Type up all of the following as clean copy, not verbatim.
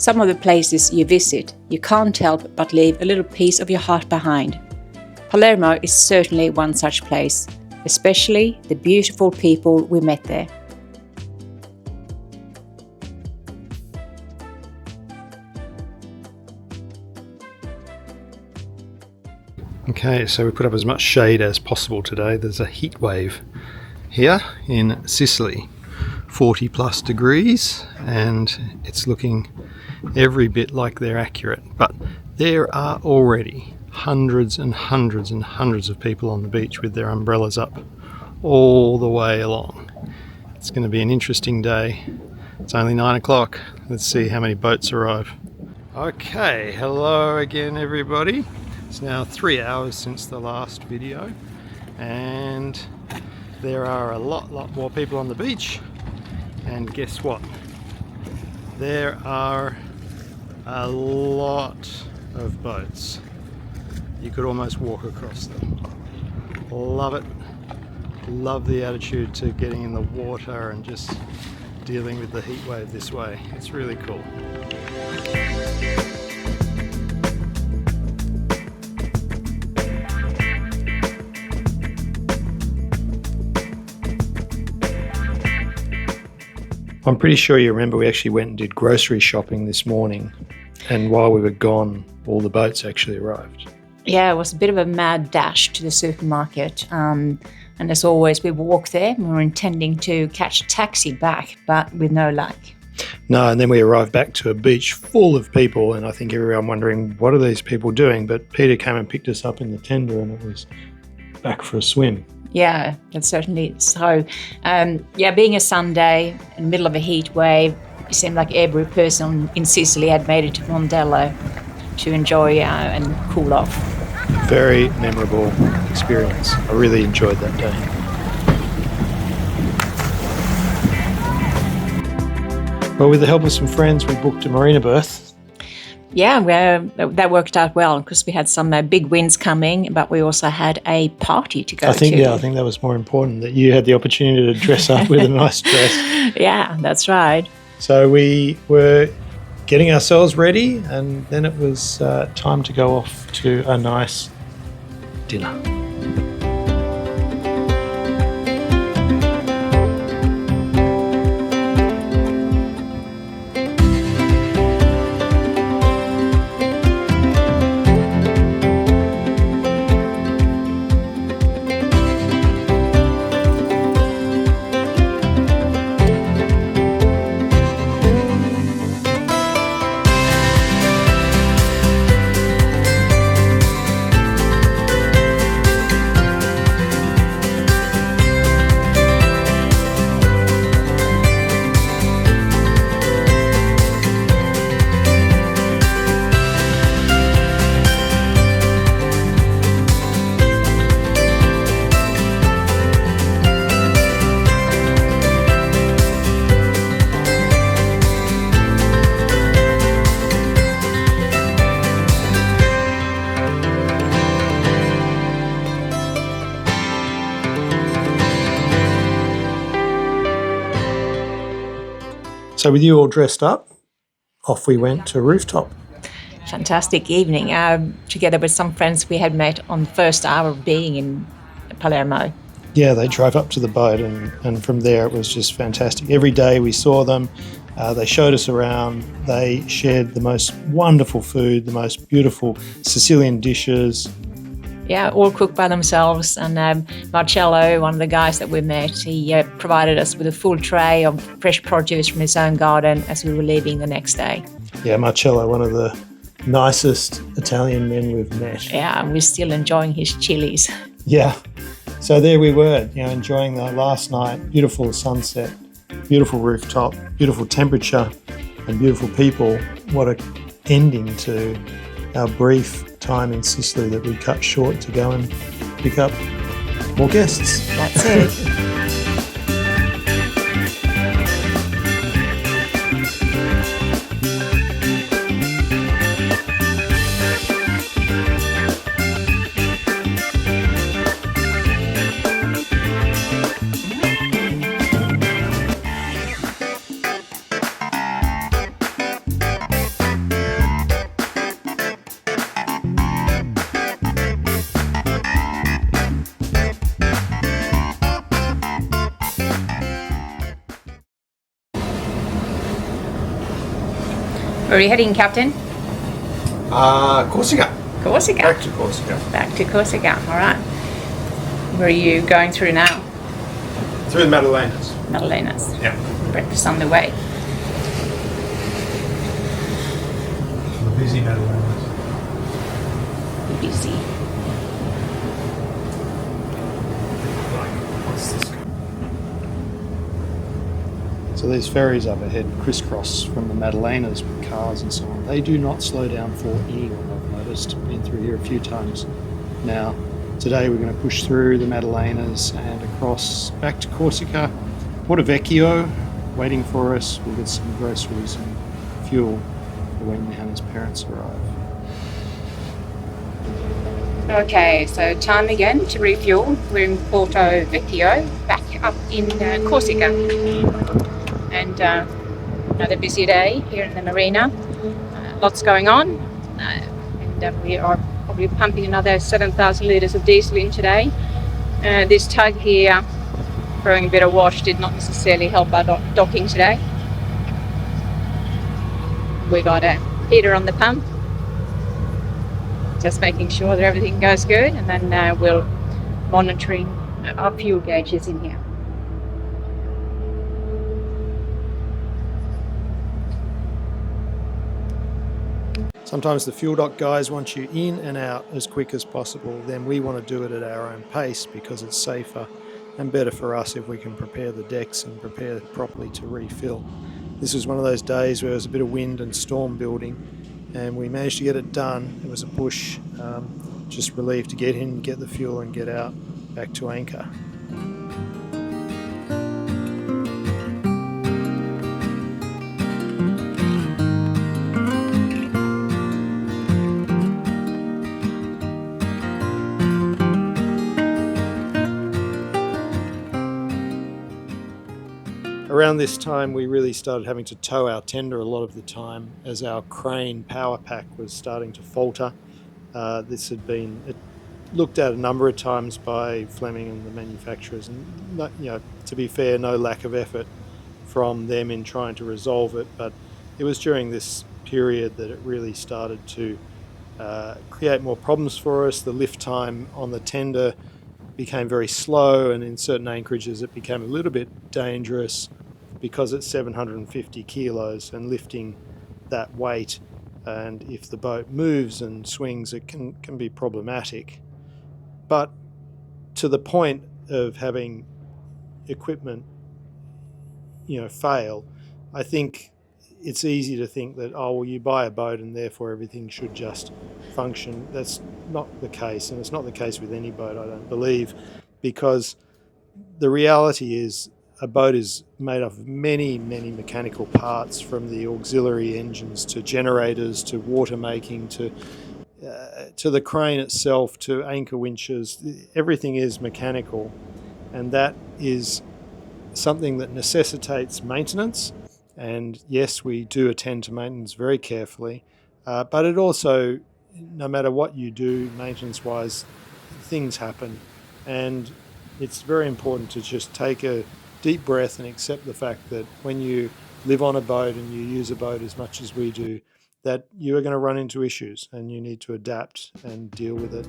some of the places you visit, you can't help but leave a little piece of your heart behind. Palermo is certainly one such place, especially the beautiful people we met there. Okay, so we put up as much shade as possible today. There's a heat wave here in Sicily, 40 plus degrees, and it's looking every bit like they're accurate. But there are already hundreds and hundreds and hundreds of people on the beach with their umbrellas up all the way along. It's going to be an interesting day. It's only 9 o'clock. Let's see how many boats arrive. Okay, hello again everybody. It's now 3 hours since the last video, and there are a lot more people on the beach. And guess what? There are a lot of boats. You could almost walk across them. Love it. Love the attitude to getting in the water and just dealing with the heat wave this way. It's really cool. I'm pretty sure you remember we actually went and did grocery shopping this morning, and while we were gone, all the boats actually arrived. Yeah, it was a bit of a mad dash to the supermarket, and as always, we walked there. We were intending to catch a taxi back, but with no luck. No, and then we arrived back to a beach full of people, and I think everyone wondering, what are these people doing? But Peter came and picked us up in the tender, and it was back for a swim. Yeah, that's certainly so. Being a Sunday in the middle of a heat wave, it seemed like every person in Sicily had made it to Mondello to enjoy and cool off. Very memorable experience. I really enjoyed that day. Well, with the help of some friends, we booked a marina berth. Yeah, that worked out well because we had some big winds coming, but we also had a party to go to. I think that was more important, that you had the opportunity to dress up with a nice dress. Yeah, that's right. So we were getting ourselves ready, and then it was time to go off to a nice dinner. So with you all dressed up, off we went to rooftop. Fantastic evening, together with some friends we had met on the first hour of being in Palermo. Yeah, they drove up to the boat, and from there it was just fantastic. Every day we saw them, they showed us around, they shared the most wonderful food, the most beautiful Sicilian dishes. Yeah, all cooked by themselves. And Marcello, one of the guys that we met, he provided us with a full tray of fresh produce from his own garden as we were leaving the next day. Yeah, Marcello, one of the nicest Italian men we've met. Yeah, and we're still enjoying his chilies. Yeah, so there we were, enjoying the last night, beautiful sunset, beautiful rooftop, beautiful temperature, and beautiful people. What an ending to our brief time in Sicily that we cut short to go and pick up more guests. That's it. Where are you heading, Captain? Corsica. Corsica. Back to Corsica. Back to Corsica. All right. Where are you going through now? Through the Madalenas. Madalenas. Yeah. Breakfast on the way. The busy Madalenas. Busy. What's this? So these ferries up ahead crisscross from the Madalenas with cars and so on. They do not slow down for anyone, I've noticed. Been through here a few times now. Today we're going to push through the Madalenas and across back to Corsica. Porto Vecchio waiting for us. We'll get some groceries and fuel for when Hannah's parents arrive. Okay, so time again to refuel. We're in Porto Vecchio, back up in Corsica. And another busy day here in the marina. Lots going on. And we are probably pumping another 7,000 litres of diesel in today. This tug here, throwing a bit of wash, did not necessarily help our docking today. We got a heater on the pump, just making sure that everything goes good, and then we'll monitoring our fuel gauges in here. Sometimes the fuel dock guys want you in and out as quick as possible. Then we want to do it at our own pace because it's safer and better for us if we can prepare the decks and prepare properly to refill. This was one of those days where there was a bit of wind and storm building, and we managed to get it done. It was a push, just relieved to get in, get the fuel and get out back to anchor. Around this time we really started having to tow our tender a lot of the time as our crane power pack was starting to falter. This had been looked at a number of times by Fleming and the manufacturers, and to be fair, no lack of effort from them in trying to resolve it, but it was during this period that it really started to create more problems for us. The lift time on the tender became very slow, and in certain anchorages it became a little bit dangerous because it's 750 kilos and lifting that weight, and if the boat moves and swings it can be problematic. But to the point of having equipment fail, I think it's easy to think that, oh well, you buy a boat and therefore everything should just function. That's not the case, and it's not the case with any boat, I don't believe, because the reality is a boat is made up of many, many mechanical parts, from the auxiliary engines to generators to water making to the crane itself to anchor winches. Everything is mechanical, and that is something that necessitates maintenance. And yes, we do attend to maintenance very carefully, but it also, no matter what you do maintenance-wise, things happen, and it's very important to just take a deep breath and accept the fact that when you live on a boat and you use a boat as much as we do, that you are going to run into issues and you need to adapt and deal with it.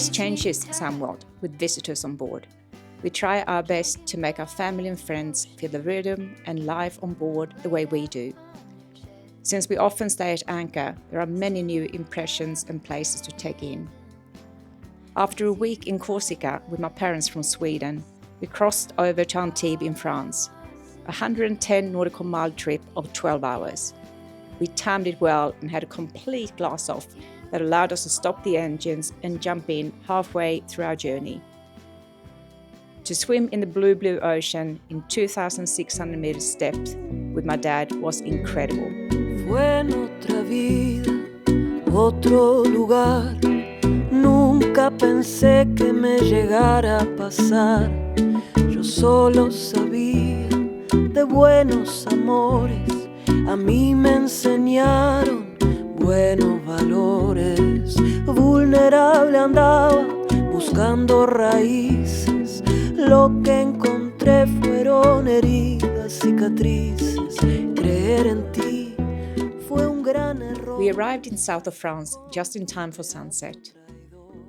pace changes somewhat with visitors on board. We try our best to make our family and friends feel the rhythm and life on board the way we do. Since we often stay at anchor, there are many new impressions and places to take in. After a week in Corsica with my parents from Sweden, we crossed over to Antibes in France, a 110 nautical mile trip of 12 hours. We timed it well and had a complete glass off that allowed us to stop the engines and jump in halfway through our journey. To swim in the blue ocean in 2,600 meters depth with my dad was incredible. Fue en otra vida, otro lugar. Nunca pensé que me llegara a pasar. Yo solo sabía de buenos amores. A mí me enseñaron buenos valores. Vulnerable andaba buscando raíces. Lo que encontré fueron heridas, cicatrices. Creer en ti fue un gran error. We arrived in south of France just in time for sunset.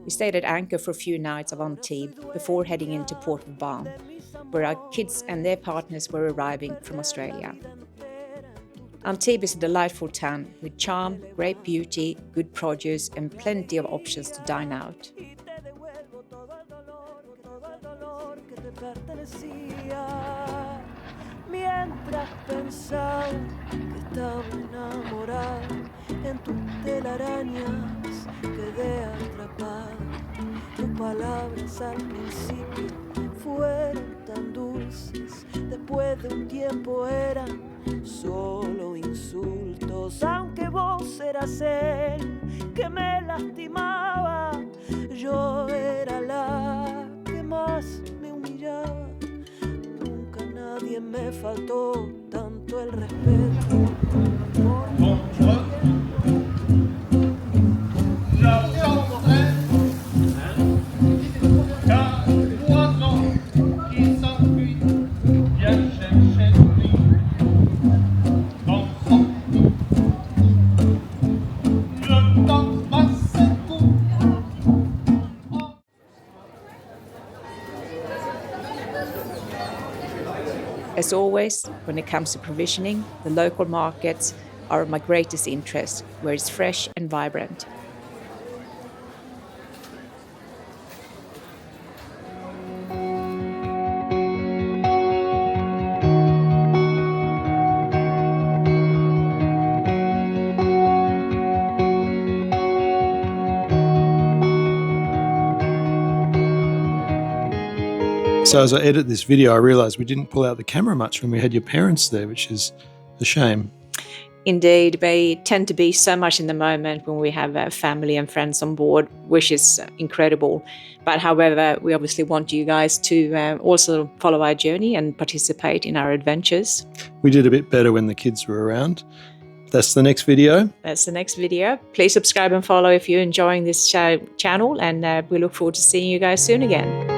We stayed at anchor for a few nights of Antibes before heading into Port of Balm, where our kids and their partners were arriving from Australia. Antibes is a delightful town with charm, great beauty, good produce and plenty of options to dine out. Mientras pensaba que estaba enamorado, en tus telarañas quedé atrapado. Tus palabras al principio fueron tan dulces, después de un tiempo eran solo insultos. Aunque vos eras él que me lastimaba, yo era la que más me humillaba. Nunca nadie me faltó tanto el respeto. As always, when it comes to provisioning, the local markets are of my greatest interest, where it's fresh and vibrant. So as I edit this video, I realised we didn't pull out the camera much when we had your parents there, which is a shame. Indeed, they tend to be so much in the moment when we have family and friends on board, which is incredible. But however, we obviously want you guys to also follow our journey and participate in our adventures. We did a bit better when the kids were around. That's the next video. That's the next video. Please subscribe and follow if you're enjoying this channel, and we look forward to seeing you guys soon again.